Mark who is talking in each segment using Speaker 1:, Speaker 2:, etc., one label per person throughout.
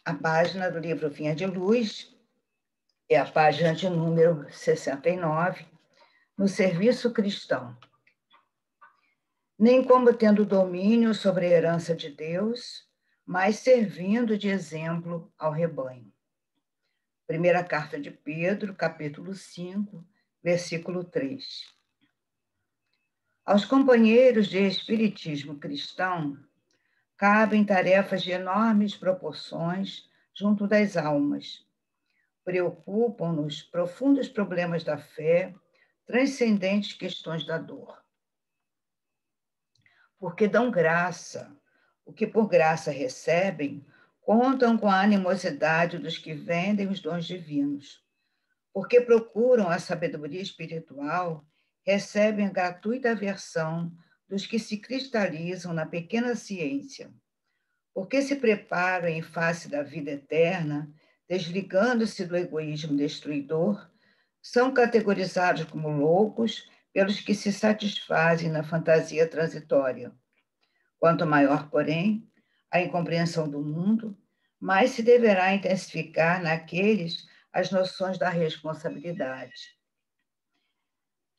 Speaker 1: A página do livro Vinha de Luz é a página de número 69, no Serviço Cristão. Nem como tendo domínio sobre a herança de Deus, mas servindo de exemplo ao rebanho. Primeira carta de Pedro, capítulo 5, versículo 3. Aos companheiros de espiritismo cristão, cabem tarefas de enormes proporções junto das almas. Preocupam-nos profundos problemas da fé, transcendentes questões da dor. Porque dão graça, o que por graça recebem, contam com a animosidade dos que vendem os dons divinos. Porque procuram a sabedoria espiritual, recebem a gratuita aversão dos que se cristalizam na pequena ciência. Porque se preparam em face da vida eterna, desligando-se do egoísmo destruidor, são categorizados como loucos pelos que se satisfazem na fantasia transitória. Quanto maior, porém, a incompreensão do mundo, mais se deverá intensificar naqueles as noções da responsabilidade.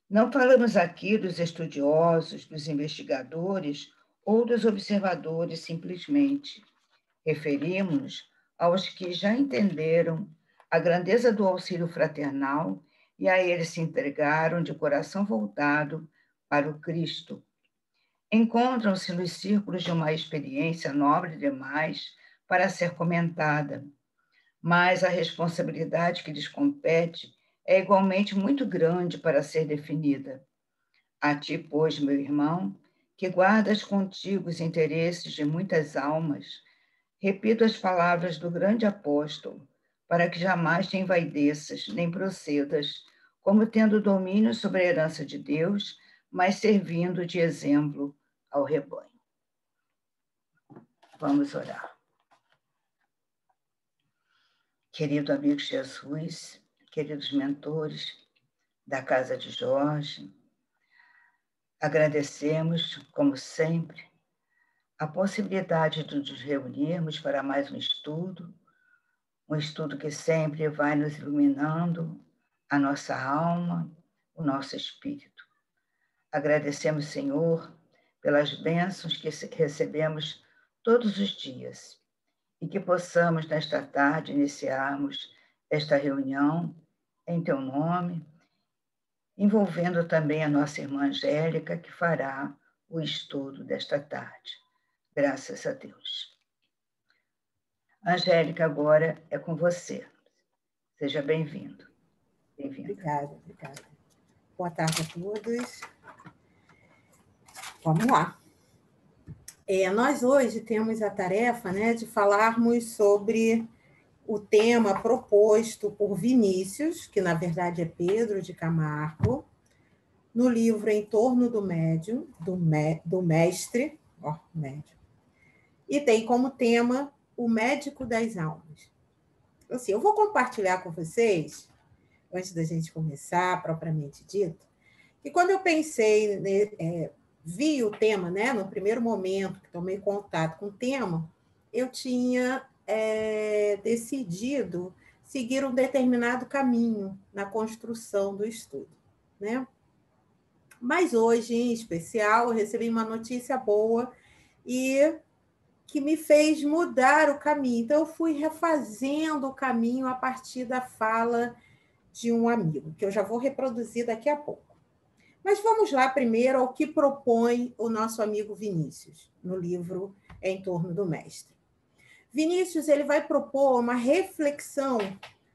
Speaker 1: Não falamos aqui dos estudiosos, dos investigadores ou dos observadores simplesmente. Referimos-nos aos que já entenderam a grandeza do auxílio fraternal e a ele se entregaram de coração voltado para o Cristo. Encontram-se nos círculos de uma experiência nobre demais para ser comentada, mas a responsabilidade que lhes compete é igualmente muito grande para ser definida. A ti, pois, meu irmão, que guardas contigo os interesses de muitas almas, repito as palavras do grande apóstolo, para que jamais te envaideças, nem procedas, como tendo domínio sobre a herança de Deus, mas servindo de exemplo ao rebanho. Vamos orar. Querido amigo Jesus, queridos mentores da Casa de Jorge, agradecemos, como sempre, a possibilidade de nos reunirmos para mais um estudo que sempre vai nos iluminando a nossa alma, o nosso espírito. Agradecemos, Senhor, pelas bênçãos que recebemos todos os dias e que possamos, nesta tarde, iniciarmos esta reunião em Teu nome, envolvendo também a nossa irmã Angélica, que fará o estudo desta tarde. Graças a Deus. Angélica, agora é com você. Seja bem-vindo. Bem-vinda.
Speaker 2: Obrigada. Boa tarde a todos. Vamos lá. Nós hoje temos a tarefa, de falarmos sobre o tema proposto por Vinícius, que na verdade é Pedro de Camargo, no livro Em Torno do Médium, do Mestre, médium, e tem como tema o Médico das Almas. Assim, eu vou compartilhar com vocês, antes da gente começar, propriamente dito, que quando eu pensei, vi o tema, no primeiro momento que tomei contato com o tema, eu tinha decidido seguir um determinado caminho na construção do estudo, Mas hoje, em especial, eu recebi uma notícia boa e que me fez mudar o caminho. Então, eu fui refazendo o caminho a partir da fala de um amigo, que eu já vou reproduzir daqui a pouco. Mas vamos lá primeiro ao que propõe o nosso amigo Vinícius, no livro Em Torno do Mestre. Vinícius ele vai propor uma reflexão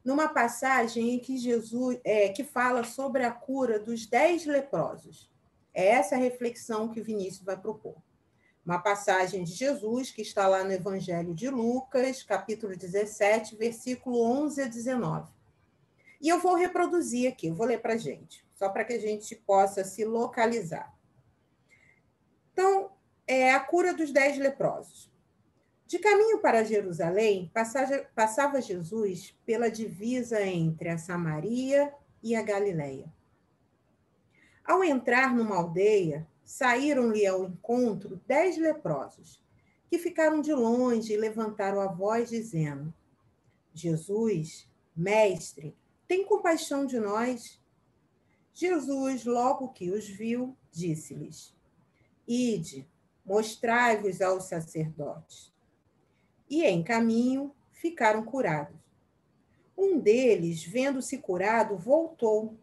Speaker 2: numa passagem em que Jesus que fala sobre a cura dos 10 leprosos. É essa a reflexão que Vinícius vai propor. Uma passagem de Jesus que está lá no Evangelho de Lucas, capítulo 17, versículo 11 a 19. E eu vou reproduzir aqui, eu vou ler para a gente, só para que a gente possa se localizar. Então, a cura dos 10 leprosos. De caminho para Jerusalém, passava Jesus pela divisa entre a Samaria e a Galileia. Ao entrar numa aldeia, saíram-lhe ao encontro 10 leprosos, que ficaram de longe e levantaram a voz, dizendo: Jesus, mestre, tem compaixão de nós. Jesus, logo que os viu, disse-lhes: Ide, mostrai-vos aos sacerdotes. E em caminho ficaram curados. Um deles, vendo-se curado, voltou,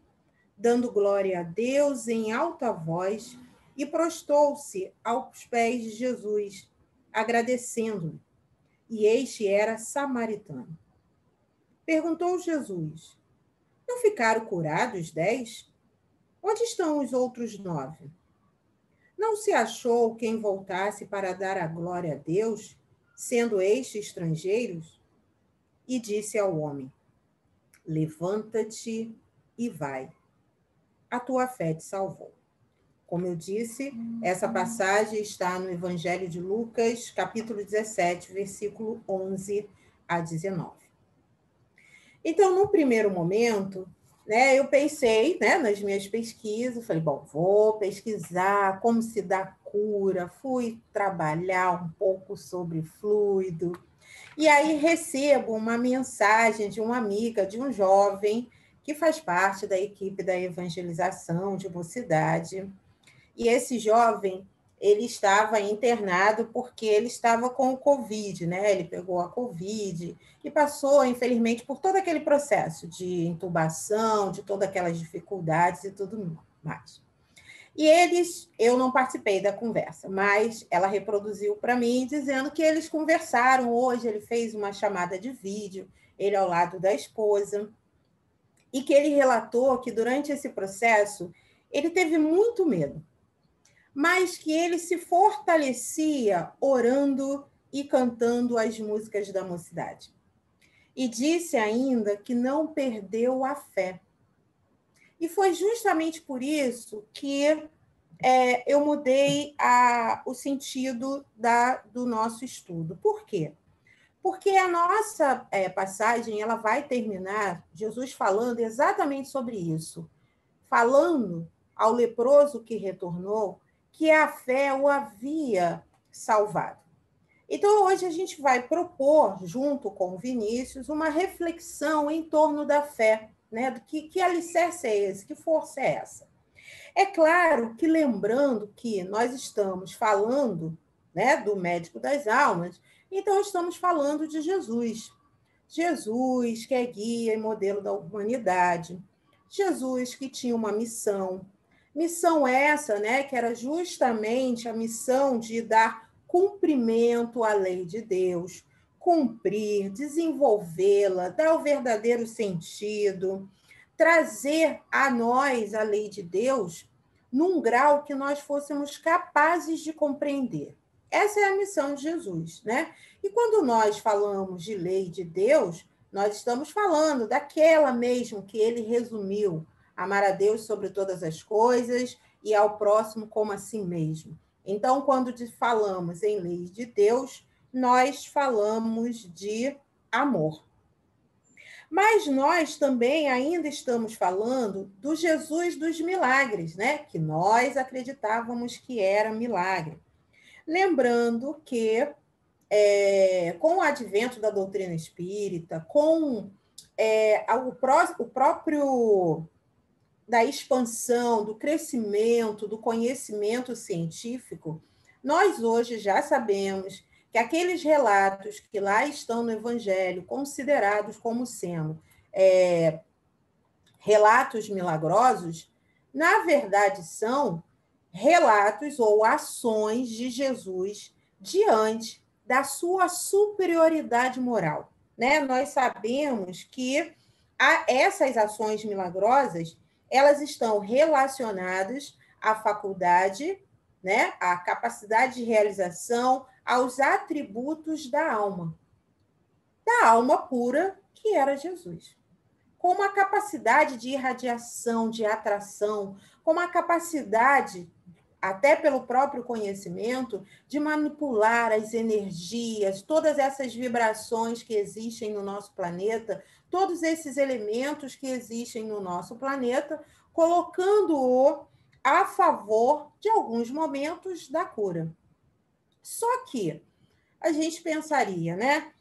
Speaker 2: dando glória a Deus em alta voz, e prostou-se aos pés de Jesus, agradecendo-lhe. E este era samaritano. Perguntou Jesus: Não ficaram curados 10? Onde estão os outros 9? Não se achou quem voltasse para dar a glória a Deus, sendo estes estrangeiros? E disse ao homem: Levanta-te e vai. A tua fé te salvou. Como eu disse, essa passagem está no Evangelho de Lucas, capítulo 17, versículo 11 a 19. Então, no primeiro momento, né, eu pensei, né, nas minhas pesquisas, falei, bom, vou pesquisar como se dá cura, fui trabalhar um pouco sobre fluido, e aí recebo uma mensagem de uma amiga, de um jovem, que faz parte da equipe da evangelização de mocidade, e esse jovem, ele estava internado porque ele estava com o Covid, né? Ele pegou a Covid e passou, infelizmente, por todo aquele processo de intubação, de todas aquelas dificuldades e tudo mais. E eu não participei da conversa, mas ela reproduziu para mim, dizendo que eles conversaram hoje, ele fez uma chamada de vídeo, ele ao lado da esposa, e que ele relatou que durante esse processo ele teve muito medo, mas que ele se fortalecia orando e cantando as músicas da mocidade. E disse ainda que não perdeu a fé. E foi justamente por isso que eu mudei o sentido do nosso estudo. Por quê? Porque a nossa passagem ela vai terminar Jesus falando exatamente sobre isso, falando ao leproso que retornou que a fé o havia salvado. Então, hoje a gente vai propor, junto com o Vinícius, uma reflexão em torno da fé, né? Do que alicerce é esse, que força é essa? É claro que lembrando que nós estamos falando, né, do médico das almas, então estamos falando de Jesus. Jesus, que é guia e modelo da humanidade. Jesus, que tinha uma missão. Missão essa, né, que era justamente a missão de dar cumprimento à lei de Deus, cumprir, desenvolvê-la, dar o verdadeiro sentido, trazer a nós a lei de Deus num grau que nós fôssemos capazes de compreender. Essa é a missão de Jesus, né? E quando nós falamos de lei de Deus, nós estamos falando daquela mesmo que ele resumiu: amar a Deus sobre todas as coisas e ao próximo como a si mesmo. Então, quando falamos em lei de Deus, nós falamos de amor. Mas nós também ainda estamos falando do Jesus dos milagres, né? Que nós acreditávamos que era milagre. Lembrando que, com o advento da doutrina espírita, com o próprio da expansão, do crescimento, do conhecimento científico, nós hoje já sabemos que aqueles relatos que lá estão no Evangelho, considerados como sendo relatos milagrosos, na verdade são relatos ou ações de Jesus diante da sua superioridade moral, né? Nós sabemos que essas ações milagrosas, elas estão relacionadas à faculdade, né? À capacidade de realização, aos atributos da alma pura que era Jesus, com uma capacidade de irradiação, de atração, com uma capacidade, até pelo próprio conhecimento, de manipular as energias, todas essas vibrações que existem no nosso planeta, todos esses elementos que existem no nosso planeta, colocando-o a favor de alguns momentos da cura. Só que a gente pensaria, né?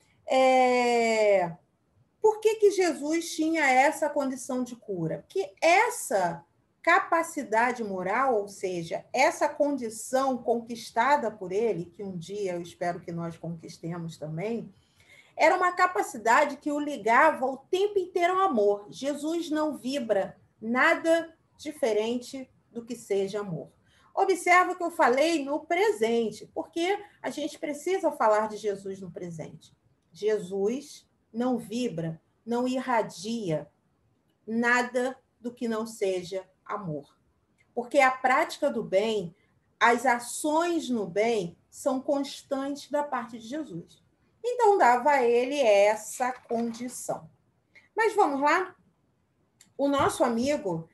Speaker 2: por que Jesus tinha essa condição de cura? Porque essa capacidade moral, ou seja, essa condição conquistada por ele, que um dia eu espero que nós conquistemos também, era uma capacidade que o ligava o tempo inteiro ao amor. Jesus não vibra nada diferente do que seja amor. Observa que eu falei no presente, porque a gente precisa falar de Jesus no presente. Jesus não vibra, não irradia nada do que não seja amor. Porque a prática do bem, as ações no bem, são constantes da parte de Jesus. Então, dava a ele essa condição. Mas vamos lá? O nosso amigo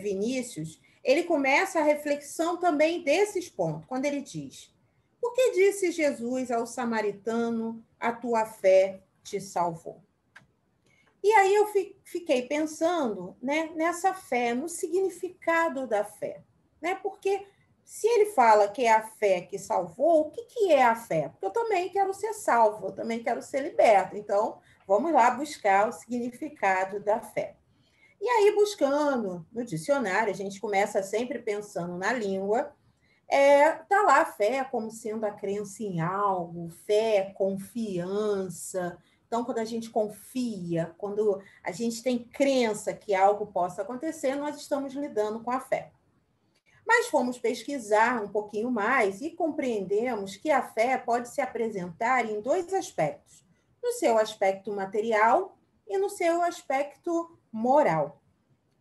Speaker 2: Vinícius, ele começa a reflexão também desses pontos, quando ele diz: por que disse Jesus ao samaritano, a tua fé te salvou? E aí eu fiquei pensando, né, nessa fé, no significado da fé. Né? Porque se ele fala que é a fé que salvou, o que é a fé? Porque eu também quero ser salvo, eu também quero ser liberto. Então, vamos lá buscar o significado da fé. E aí, buscando no dicionário, a gente começa sempre pensando na língua, tá lá a fé como sendo a crença em algo, fé, confiança. Então, quando a gente confia, quando a gente tem crença que algo possa acontecer, nós estamos lidando com a fé. Mas fomos pesquisar um pouquinho mais e compreendemos que a fé pode se apresentar em dois aspectos: no seu aspecto material e no seu aspecto moral.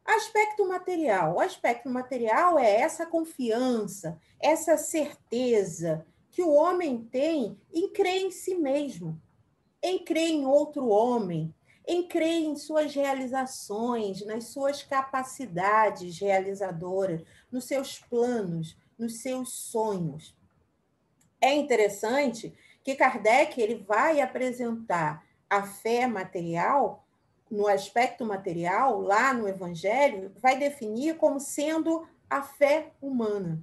Speaker 2: Aspecto material. O aspecto material é essa confiança, essa certeza que o homem tem em crer em si mesmo, em crer em outro homem, em crer em suas realizações, nas suas capacidades realizadoras, nos seus planos, nos seus sonhos. É interessante que Kardec ele vai apresentar a fé material, no aspecto material, lá no Evangelho, vai definir como sendo a fé humana.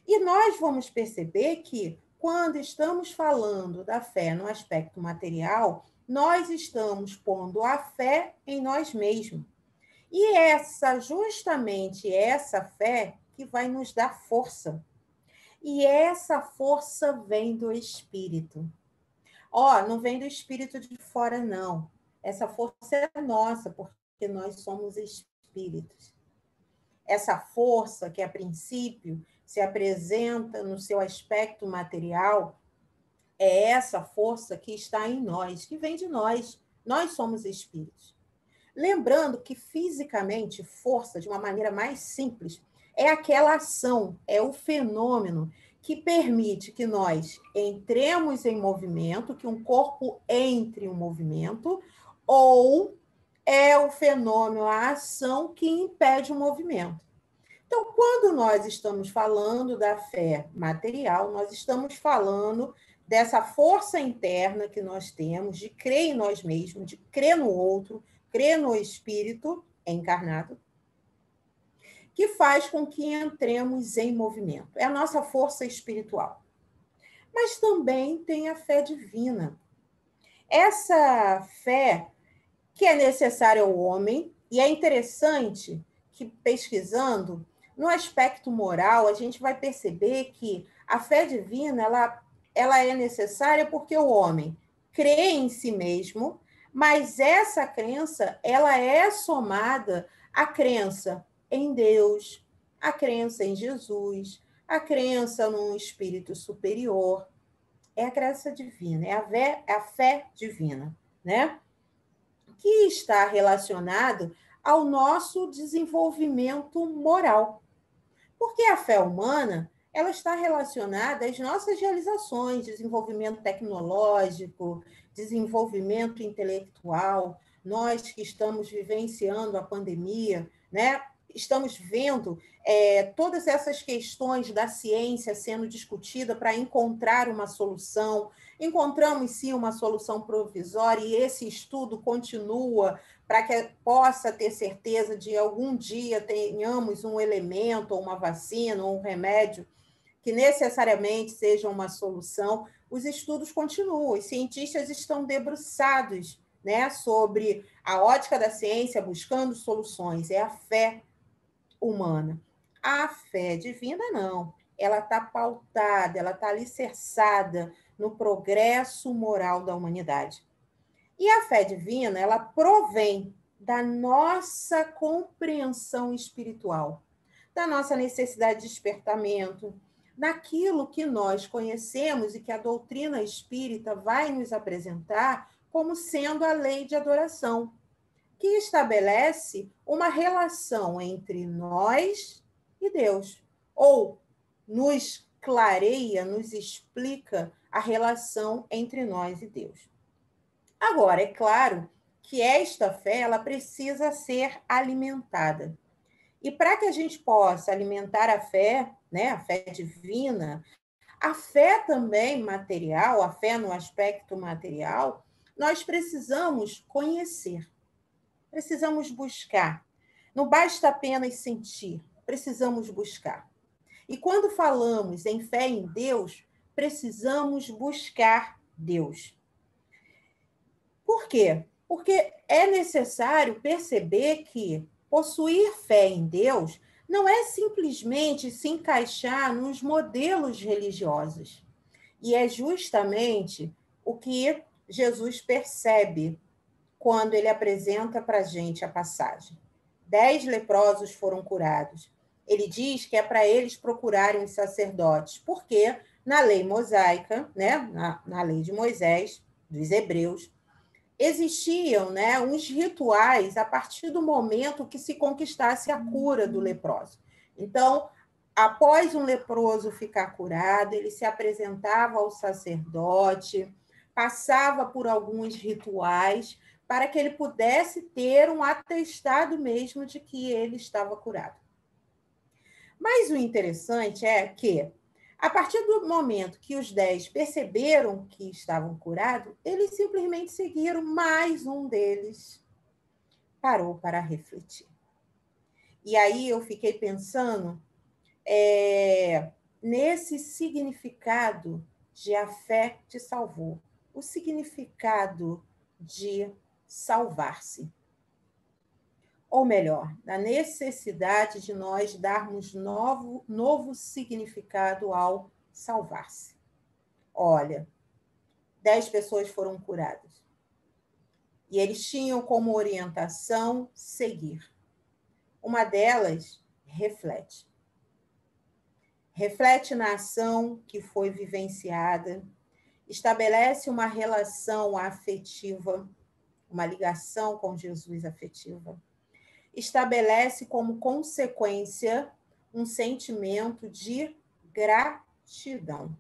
Speaker 2: E nós vamos perceber que, quando estamos falando da fé no aspecto material, nós estamos pondo a fé em nós mesmos. E justamente essa fé que vai nos dar força. E essa força vem do Espírito. Não vem do Espírito de fora, não. Essa força é nossa, porque nós somos espíritos. Essa força que, a princípio, se apresenta no seu aspecto material, é essa força que está em nós, que vem de nós. Nós somos espíritos. Lembrando que, fisicamente, força, de uma maneira mais simples, é aquela ação, é o fenômeno que permite que nós entremos em movimento, que um corpo entre em movimento, ou é o fenômeno, a ação que impede o movimento. Então, quando nós estamos falando da fé material, nós estamos falando dessa força interna que nós temos de crer em nós mesmos, de crer no outro, crer no espírito encarnado, que faz com que entremos em movimento. É a nossa força espiritual. Mas também tem a fé divina. Essa fé que é necessária ao homem, e é interessante que, pesquisando, no aspecto moral, a gente vai perceber que a fé divina ela é necessária porque o homem crê em si mesmo, mas essa crença ela é somada à crença em Deus, a crença em Jesus, a crença num espírito superior. É a crença divina, é a fé divina, né? Que está relacionado ao nosso desenvolvimento moral. Porque a fé humana ela está relacionada às nossas realizações, desenvolvimento tecnológico, desenvolvimento intelectual. Nós que estamos vivenciando a pandemia, né? Estamos vendo todas essas questões da ciência sendo discutida para encontrar uma solução. Encontramos, sim, uma solução provisória e esse estudo continua para que possa ter certeza de algum dia tenhamos um elemento, ou uma vacina, ou um remédio que necessariamente seja uma solução. Os estudos continuam, os cientistas estão debruçados né, sobre a ótica da ciência buscando soluções, é a fé humana. A fé divina, não. Ela está pautada, ela está alicerçada no progresso moral da humanidade. E a fé divina, ela provém da nossa compreensão espiritual, da nossa necessidade de despertamento, naquilo que nós conhecemos e que a doutrina espírita vai nos apresentar como sendo a lei de adoração, que estabelece uma relação entre nós e Deus, ou nos clareia, nos explica a relação entre nós e Deus. Agora, é claro que esta fé ela precisa ser alimentada. E para que a gente possa alimentar a fé, né, a fé divina, a fé também material, a fé no aspecto material, nós precisamos conhecer, precisamos buscar. Não basta apenas sentir, precisamos buscar. E quando falamos em fé em Deus, precisamos buscar Deus. Por quê? Porque é necessário perceber que possuir fé em Deus não é simplesmente se encaixar nos modelos religiosos. E é justamente o que Jesus percebe quando ele apresenta para a gente a passagem. 10 leprosos foram curados. Ele diz que é para eles procurarem os sacerdotes, porque na lei mosaica, né, na lei de Moisés, dos hebreus, existiam, né, uns rituais a partir do momento que se conquistasse a cura do leproso. Então, após um leproso ficar curado, ele se apresentava ao sacerdote, passava por alguns rituais para que ele pudesse ter um atestado mesmo de que ele estava curado. Mas o interessante é que, a partir do momento que os 10 perceberam que estavam curados, eles simplesmente seguiram, mais um deles parou para refletir. E aí eu fiquei pensando nesse significado de a fé te salvou, o significado de salvar-se. Ou melhor, da necessidade de nós darmos novo significado ao salvar-se. Olha, 10 pessoas foram curadas. E eles tinham como orientação seguir. Uma delas reflete. Reflete na ação que foi vivenciada, estabelece uma relação afetiva, uma ligação com Jesus afetiva, estabelece como consequência um sentimento de gratidão.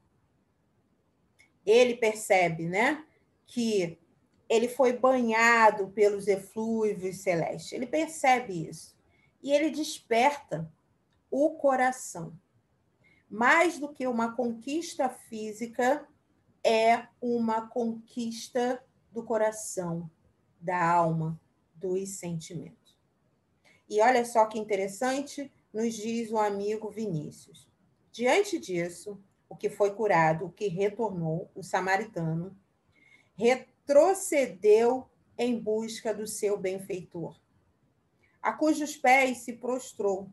Speaker 2: Ele percebe, né, que ele foi banhado pelos eflúvios celestes. Ele percebe isso. E ele desperta o coração. Mais do que uma conquista física, é uma conquista do coração, da alma, dos sentimentos. E olha só que interessante, nos diz o amigo Vinícius. Diante disso, o que foi curado, o que retornou, o samaritano, retrocedeu em busca do seu benfeitor, a cujos pés se prostrou,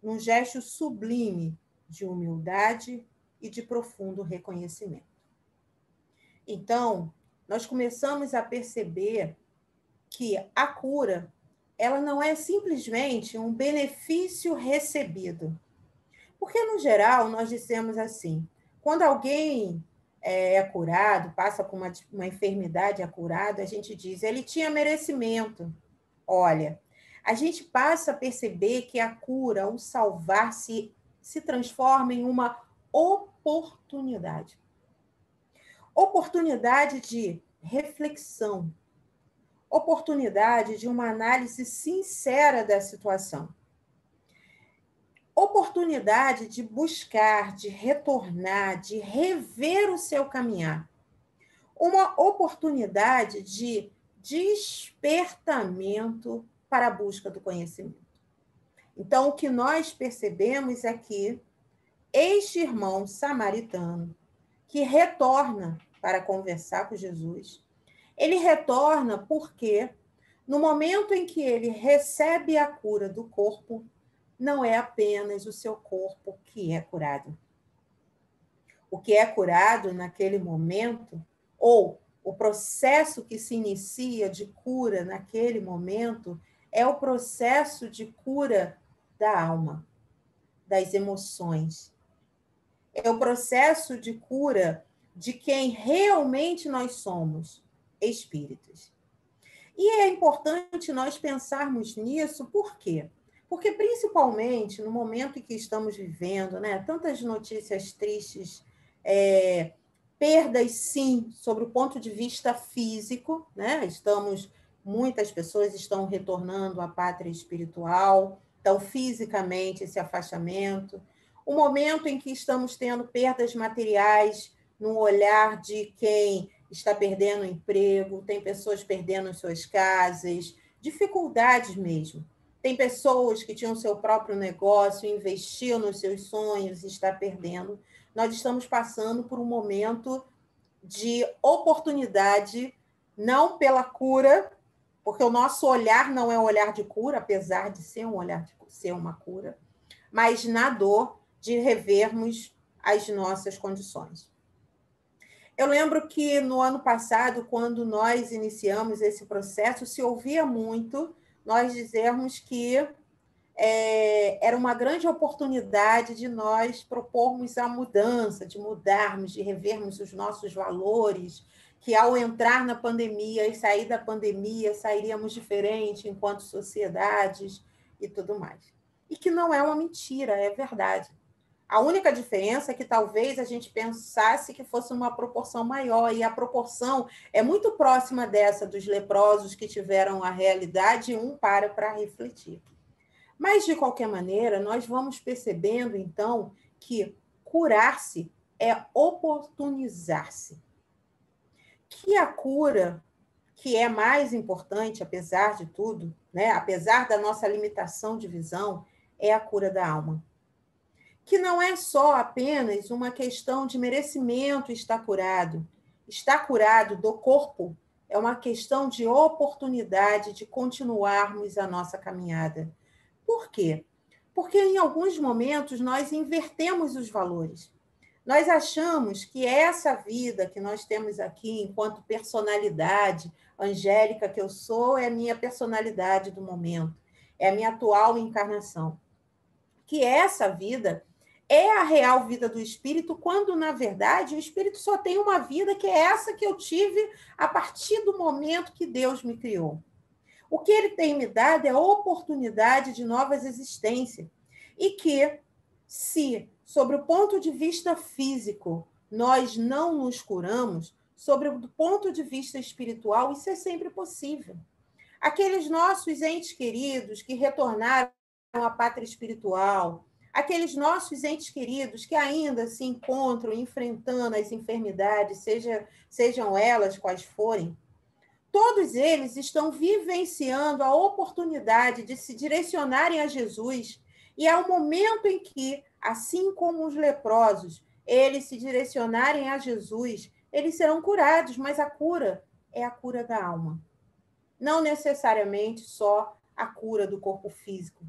Speaker 2: num gesto sublime de humildade e de profundo reconhecimento. Então, nós começamos a perceber que a cura, ela não é simplesmente um benefício recebido. Porque, no geral, nós dissemos assim, quando alguém é curado, passa por uma enfermidade, é curado, a gente diz, ele tinha merecimento. Olha, a gente passa a perceber que a cura, o salvar-se, se transforma em uma oportunidade. Oportunidade de reflexão, oportunidade de uma análise sincera da situação, oportunidade de buscar, de retornar, de rever o seu caminhar, uma oportunidade de despertamento para a busca do conhecimento. Então, o que nós percebemos é que este irmão samaritano, que retorna para conversar com Jesus, Ele retorna porque, no momento em que ele recebe a cura do corpo, não é apenas o seu corpo que é curado. O que é curado naquele momento, ou o processo que se inicia de cura naquele momento, é o processo de cura da alma, das emoções. É o processo de cura de quem realmente nós somos, espíritos. E é importante nós pensarmos nisso, por quê? Porque, principalmente no momento em que estamos vivendo, né, tantas notícias tristes, perdas, sim, sobre o ponto de vista físico, né? Muitas pessoas estão retornando à pátria espiritual, então, fisicamente, esse afastamento. O momento em que estamos tendo perdas materiais no olhar de quem está perdendo o emprego, tem pessoas perdendo suas casas, dificuldades mesmo. Tem pessoas que tinham seu próprio negócio, investiam nos seus sonhos e está perdendo. Nós estamos passando por um momento de oportunidade, não pela cura, porque o nosso olhar não é um olhar de cura, apesar de ser um olhar de ser uma cura, mas na dor de revermos as nossas condições. Eu lembro que no ano passado, quando nós iniciamos esse processo, se ouvia muito nós dizermos que era uma grande oportunidade de nós propormos a mudança, de mudarmos, de revermos os nossos valores, que ao entrar na pandemia e sair da pandemia, sairíamos diferente enquanto sociedades e tudo mais. E que não é uma mentira, é verdade. A única diferença é que talvez a gente pensasse que fosse uma proporção maior, e a proporção é muito próxima dessa dos leprosos que tiveram a realidade e um para refletir. Mas, de qualquer maneira, nós vamos percebendo, então, que curar-se é oportunizar-se. Que a cura, que é mais importante, apesar de tudo, né? Apesar da nossa limitação de visão, é a cura da alma. Que não é só apenas uma questão de merecimento estar curado. Estar curado do corpo é uma questão de oportunidade de continuarmos a nossa caminhada. Por quê? Porque em alguns momentos nós invertemos os valores. Nós achamos que essa vida que nós temos aqui, enquanto personalidade angélica que eu sou, é a minha personalidade do momento, é a minha atual encarnação. Que essa vida é a real vida do espírito, quando, na verdade, o espírito só tem uma vida, que é essa que eu tive a partir do momento que Deus me criou. O que ele tem me dado é a oportunidade de novas existências. E que, se, sobre o ponto de vista físico, nós não nos curamos, sobre o ponto de vista espiritual, isso é sempre possível. Aqueles nossos entes queridos que retornaram à pátria espiritual, aqueles nossos entes queridos que ainda se encontram enfrentando as enfermidades, sejam elas quais forem, todos eles estão vivenciando a oportunidade de se direcionarem a Jesus, e é o momento em que, assim como os leprosos, eles se direcionarem a Jesus, eles serão curados, mas a cura é a cura da alma. Não necessariamente só a cura do corpo físico.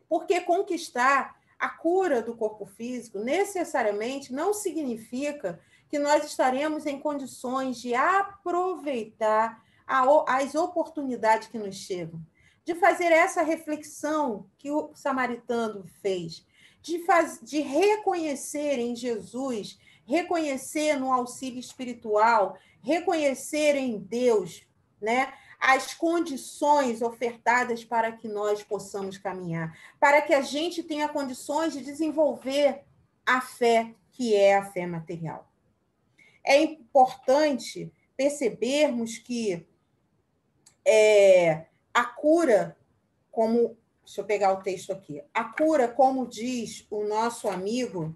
Speaker 2: Porque conquistar a cura do corpo físico necessariamente não significa que nós estaremos em condições de aproveitar as oportunidades que nos chegam, de fazer essa reflexão que o samaritano fez, de reconhecer em Jesus, reconhecer no auxílio espiritual, reconhecer em Deus, né, as condições ofertadas para que nós possamos caminhar, para que a gente tenha condições de desenvolver a fé, que é a fé material. É importante percebermos que a cura, como... Deixa eu pegar o texto aqui. A cura, como diz o nosso amigo,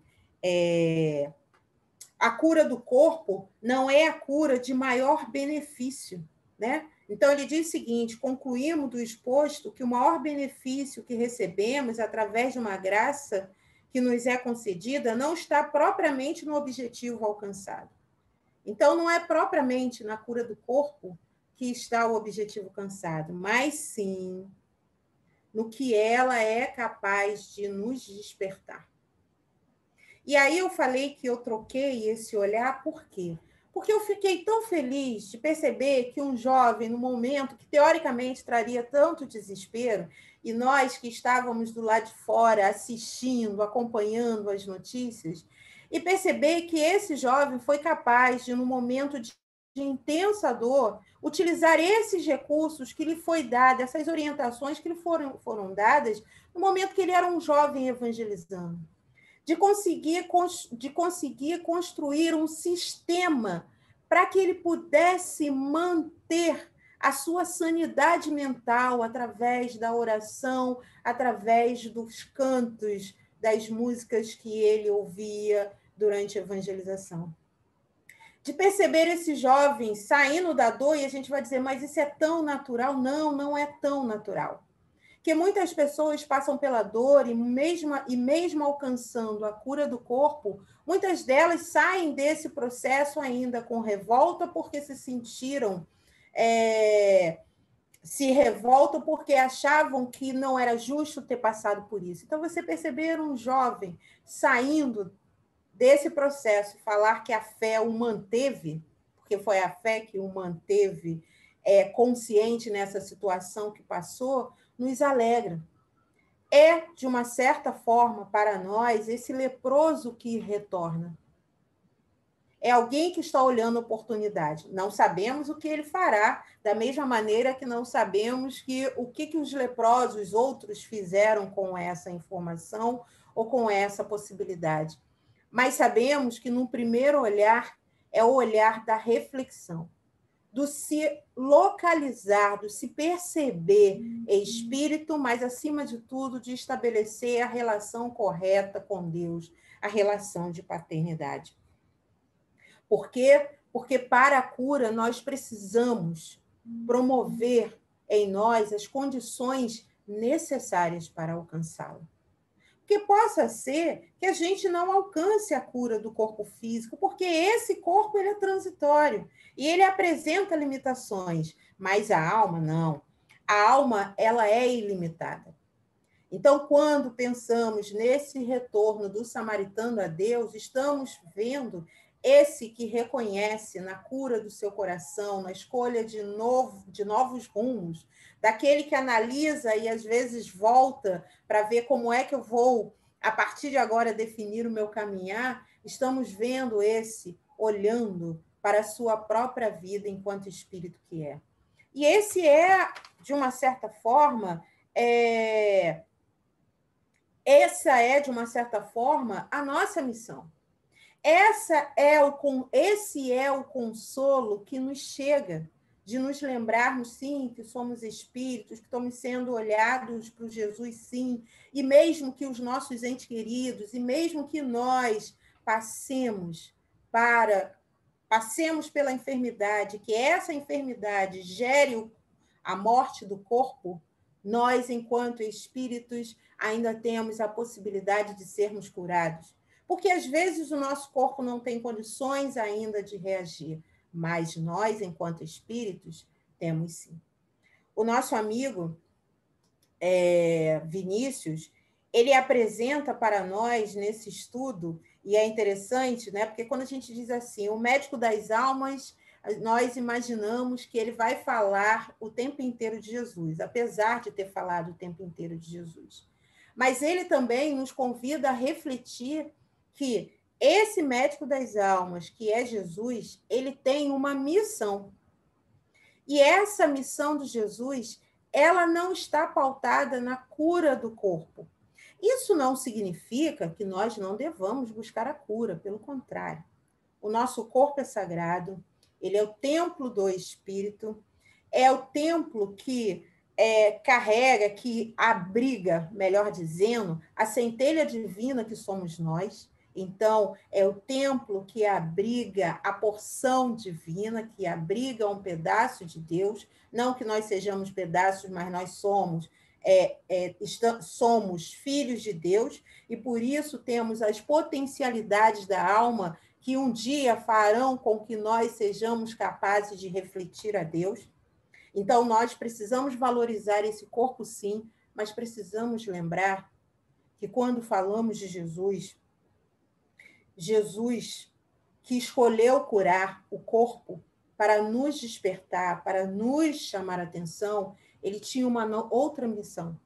Speaker 2: a cura do corpo não é a cura de maior benefício, né? Então, ele diz o seguinte: concluímos do exposto que o maior benefício que recebemos através de uma graça que nos é concedida não está propriamente no objetivo alcançado, Então, não é propriamente na cura do corpo que está o objetivo cansado, mas sim no que ela é capaz de nos despertar. E aí eu falei que eu troquei esse olhar, por quê? Porque eu fiquei tão feliz de perceber que um jovem, no momento que teoricamente traria tanto desespero, e nós que estávamos do lado de fora assistindo, acompanhando as notícias, e perceber que esse jovem foi capaz de, no momento de intensa dor, utilizar esses recursos que lhe foi dado, essas orientações que lhe foram dadas, no momento que ele era um jovem evangelizando. De conseguir construir um sistema para que ele pudesse manter a sua sanidade mental através da oração, através dos cantos, das músicas que ele ouvia durante a evangelização. De perceber esse jovem saindo da dor, e a gente vai dizer, mas isso é tão natural? Não, não é tão natural. Porque muitas pessoas passam pela dor e mesmo alcançando a cura do corpo, muitas delas saem desse processo ainda com revolta porque se sentiram, se revoltam porque achavam que não era justo ter passado por isso. Então, você perceber um jovem saindo desse processo, falar que a fé o manteve, porque foi a fé que o manteve consciente nessa situação que passou, nos alegra. É, de uma certa forma, para nós, esse leproso que retorna. É alguém que está olhando a oportunidade. Não sabemos o que ele fará, da mesma maneira que não sabemos o que os leprosos, outros, fizeram com essa informação ou com essa possibilidade. Mas sabemos que, no primeiro olhar, é o olhar da reflexão, do se localizar, do se perceber espírito, mas, acima de tudo, de estabelecer a relação correta com Deus, a relação de paternidade. Por quê? Porque, para a cura, nós precisamos promover em nós as condições necessárias para alcançá-la. Porque possa ser que a gente não alcance a cura do corpo físico, porque esse corpo ele é transitório e ele apresenta limitações, mas a alma não. A alma ela é ilimitada. Então, quando pensamos nesse retorno do samaritano a Deus, estamos vendo esse que reconhece na cura do seu coração, na escolha de novos rumos, daquele que analisa e às vezes volta para ver como é que eu vou, a partir de agora, definir o meu caminhar. Estamos vendo esse olhando para a sua própria vida enquanto espírito que é. E esse é, de uma certa forma, essa é, de uma certa forma, a nossa missão. Esse é o consolo que nos chega, de nos lembrarmos, sim, que somos espíritos, que estamos sendo olhados para o Jesus, sim, e mesmo que os nossos entes queridos, e mesmo que nós passemos pela enfermidade, que essa enfermidade gere a morte do corpo, nós, enquanto espíritos, ainda temos a possibilidade de sermos curados. Porque, às vezes, o nosso corpo não tem condições ainda de reagir, mas nós, enquanto espíritos, temos sim. O nosso amigo Vinícius, ele apresenta para nós, nesse estudo, e é interessante, né? Porque quando a gente diz assim, o médico das almas, nós imaginamos que ele vai falar o tempo inteiro de Jesus, apesar de ter falado o tempo inteiro de Jesus. Mas ele também nos convida a refletir que esse médico das almas, que é Jesus, ele tem uma missão. E essa missão de Jesus, ela não está pautada na cura do corpo. Isso não significa que nós não devamos buscar a cura, pelo contrário. O nosso corpo é sagrado, ele é o templo do Espírito, é o templo que carrega, que abriga, melhor dizendo, a centelha divina que somos nós. Então, é o templo que abriga a porção divina, que abriga um pedaço de Deus. Não que nós sejamos pedaços, mas nós somos filhos de Deus, e por isso temos as potencialidades da alma que um dia farão com que nós sejamos capazes de refletir a Deus. Então, nós precisamos valorizar esse corpo, sim, mas precisamos lembrar que quando falamos de Jesus, Jesus que escolheu curar o corpo para nos despertar, para nos chamar a atenção, ele tinha uma outra missão.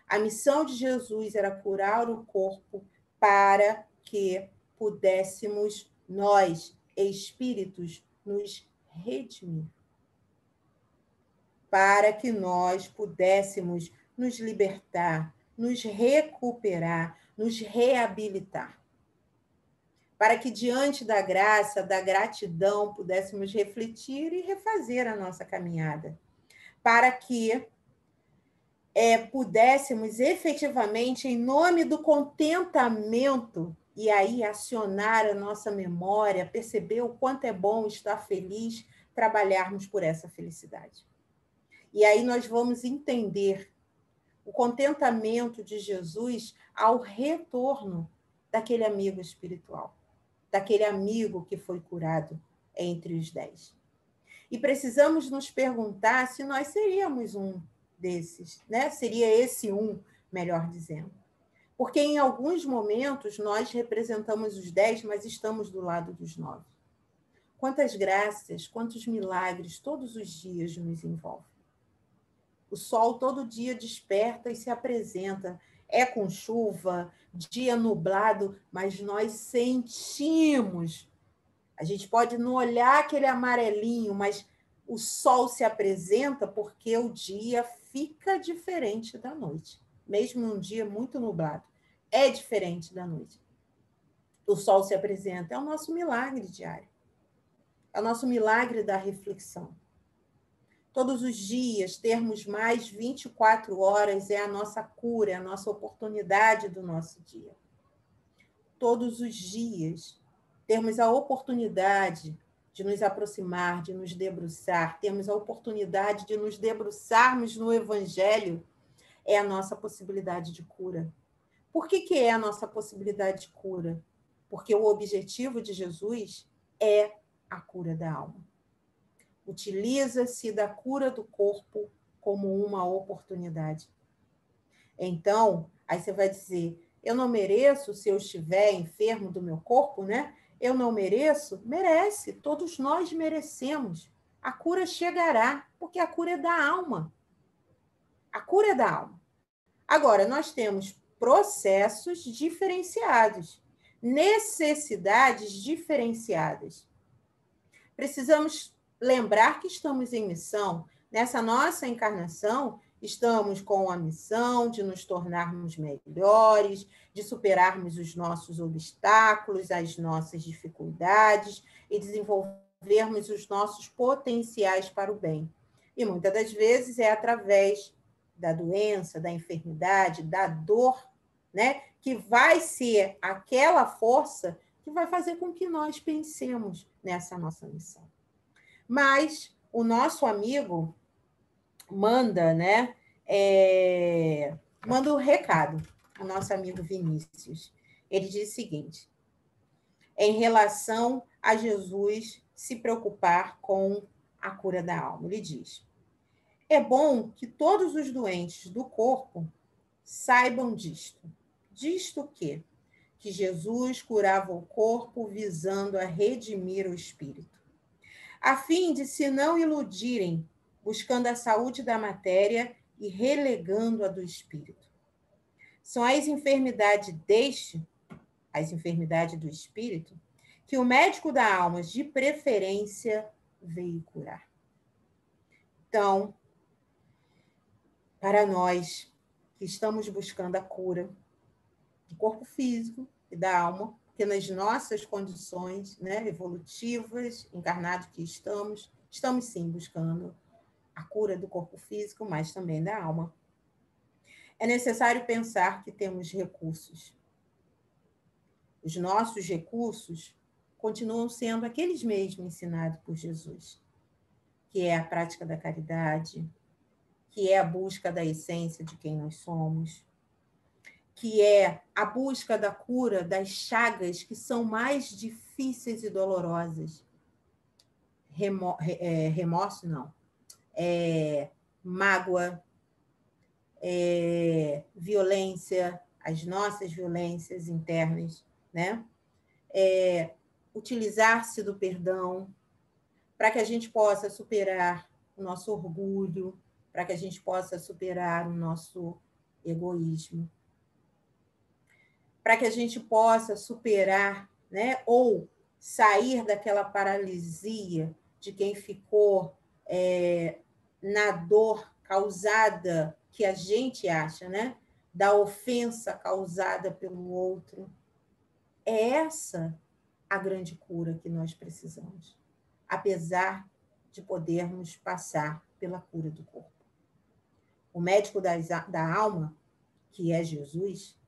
Speaker 2: A missão de Jesus era curar o corpo para que pudéssemos, nós, espíritos, nos redimir. Para que nós pudéssemos nos libertar, nos recuperar, nos reabilitar. Para que, diante da graça, da gratidão, pudéssemos refletir e refazer a nossa caminhada. Para que pudéssemos efetivamente, em nome do contentamento, e aí acionar a nossa memória, perceber o quanto é bom estar feliz, trabalharmos por essa felicidade. E aí nós vamos entender o contentamento de Jesus ao retorno daquele amigo espiritual, daquele amigo que foi curado entre os 10. E precisamos nos perguntar se nós seríamos um desses, né? Seria esse um, melhor dizendo. Porque em alguns momentos nós representamos os 10, mas estamos do lado dos 9. Quantas graças, quantos milagres todos os dias nos envolvem. O sol todo dia desperta e se apresenta. É com chuva, dia nublado, mas nós sentimos. A gente pode não olhar aquele amarelinho, mas o sol se apresenta porque o dia fica diferente da noite. Mesmo num dia muito nublado, é diferente da noite. O sol se apresenta. É o nosso milagre diário. É o nosso milagre da reflexão. Todos os dias, termos mais 24 horas é a nossa cura, é a nossa oportunidade do nosso dia. Todos os dias, termos a oportunidade de nos aproximar, de nos debruçar, termos a oportunidade de nos debruçarmos no Evangelho, é a nossa possibilidade de cura. Por que é a nossa possibilidade de cura? Porque o objetivo de Jesus é a cura da alma. Utiliza-se da cura do corpo como uma oportunidade. Então, aí você vai dizer, eu não mereço se eu estiver enfermo do meu corpo, né? Eu não mereço? Merece, todos nós merecemos. A cura chegará, porque a cura é da alma. A cura é da alma. Agora, nós temos processos diferenciados, necessidades diferenciadas. Precisamos lembrar que estamos em missão. Nessa nossa encarnação, estamos com a missão de nos tornarmos melhores, de superarmos os nossos obstáculos, as nossas dificuldades e desenvolvermos os nossos potenciais para o bem. E muitas das vezes é através da doença, da enfermidade, da dor, né, que vai ser aquela força que vai fazer com que nós pensemos nessa nossa missão. Mas o nosso amigo manda, né? Manda um recado, o nosso amigo Vinícius. Ele diz o seguinte: em relação a Jesus se preocupar com a cura da alma. Ele diz: é bom que todos os doentes do corpo saibam disto. Disto o quê? Que Jesus curava o corpo visando a redimir o espírito, a fim de se não iludirem, buscando a saúde da matéria e relegando a do espírito. São as enfermidades as enfermidades do espírito, que o médico da alma, de preferência, veio curar. Então, para nós que estamos buscando a cura do corpo físico e da alma, porque nas nossas condições, né, evolutivas, encarnados que estamos sim buscando a cura do corpo físico, mas também da alma. É necessário pensar que temos recursos. Os nossos recursos continuam sendo aqueles mesmos ensinados por Jesus, que é a prática da caridade, que é a busca da essência de quem nós somos, que é a busca da cura das chagas que são mais difíceis e dolorosas. Remorso, não. Mágoa, violência, as nossas violências internas, né? Utilizar-se do perdão para que a gente possa superar o nosso orgulho, para que a gente possa superar o nosso egoísmo, para que a gente possa superar, né, ou sair daquela paralisia de quem ficou na dor causada, que a gente acha, né, da ofensa causada pelo outro. É essa a grande cura que nós precisamos, apesar de podermos passar pela cura do corpo. O médico da alma, que é Jesus,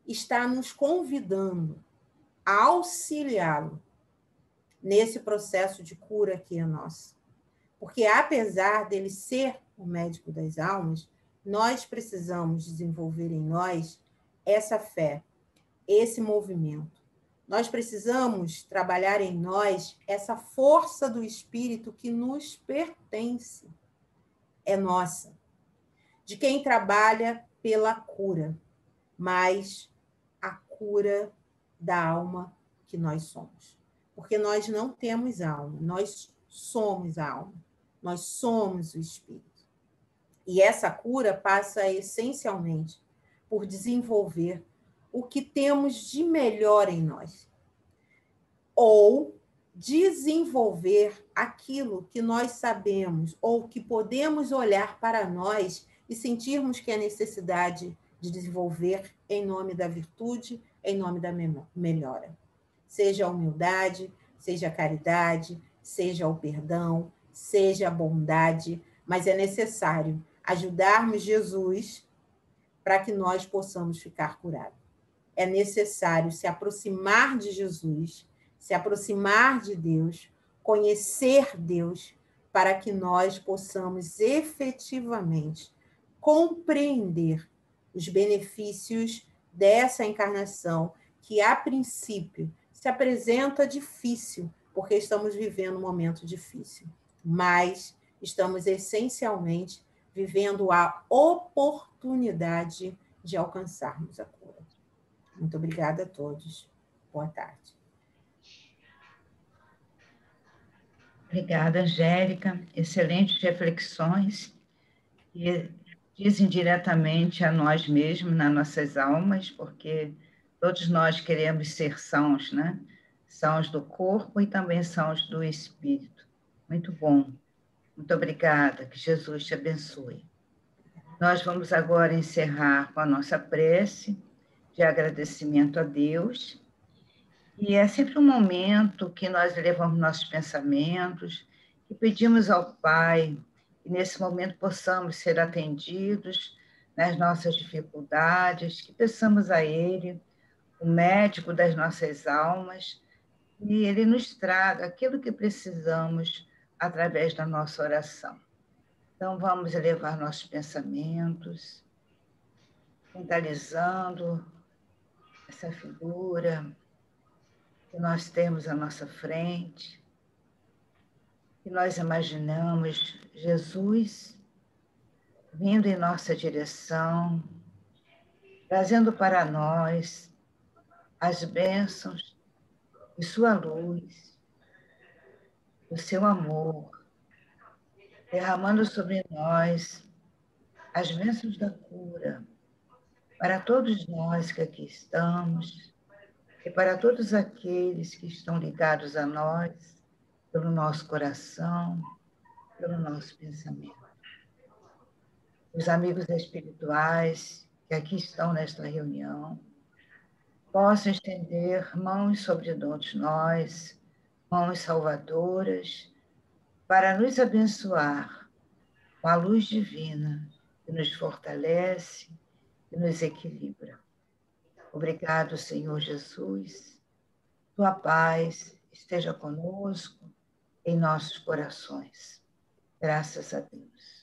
Speaker 2: está nos convidando a auxiliá-lo nesse processo de cura que é nosso. Porque, apesar dele ser o médico das almas, nós precisamos desenvolver em nós essa fé, esse movimento. Nós precisamos trabalhar em nós essa força do espírito que nos pertence, é nossa, de quem trabalha pela cura, mas a cura da alma que nós somos. Porque nós não temos alma, nós somos a alma, nós somos o espírito. E essa cura passa essencialmente por desenvolver o que temos de melhor em nós, ou desenvolver aquilo que nós sabemos ou que podemos olhar para nós e sentirmos que é necessidade de desenvolver em nome da virtude, em nome da melhora. Seja a humildade, seja a caridade, seja o perdão, seja a bondade, mas é necessário ajudarmos Jesus para que nós possamos ficar curados. É necessário se aproximar de Jesus, se aproximar de Deus, conhecer Deus, para que nós possamos efetivamente compreender os benefícios dessa encarnação, que a princípio se apresenta difícil, porque estamos vivendo um momento difícil, mas estamos essencialmente vivendo a oportunidade de alcançarmos a cura. Muito obrigada a todos. Boa tarde.
Speaker 1: Obrigada, Angélica. Excelentes reflexões que dizem diretamente a nós mesmos, nas nossas almas, porque todos nós queremos ser sãos, né? Sãos do corpo e também sãos do espírito. Muito bom. Muito obrigada. Que Jesus te abençoe. Nós vamos agora encerrar com a nossa prece de agradecimento a Deus. E é sempre um momento que nós elevamos nossos pensamentos, que pedimos ao Pai que nesse momento possamos ser atendidos nas nossas dificuldades, que peçamos a Ele, o médico das nossas almas, e Ele nos traga aquilo que precisamos através da nossa oração. Então, vamos elevar nossos pensamentos, mentalizando essa figura que nós temos à nossa frente, que nós imaginamos Jesus vindo em nossa direção, trazendo para nós as bênçãos de sua luz, do seu amor, derramando sobre nós as bênçãos da cura, para todos nós que aqui estamos e para todos aqueles que estão ligados a nós, pelo nosso coração, pelo nosso pensamento. Os amigos espirituais que aqui estão nesta reunião possam estender mãos sobre todos nós, mãos salvadoras, para nos abençoar com a luz divina que nos fortalece e nos equilibra. Obrigado, Senhor Jesus. Tua paz esteja conosco em nossos corações. Graças a Deus.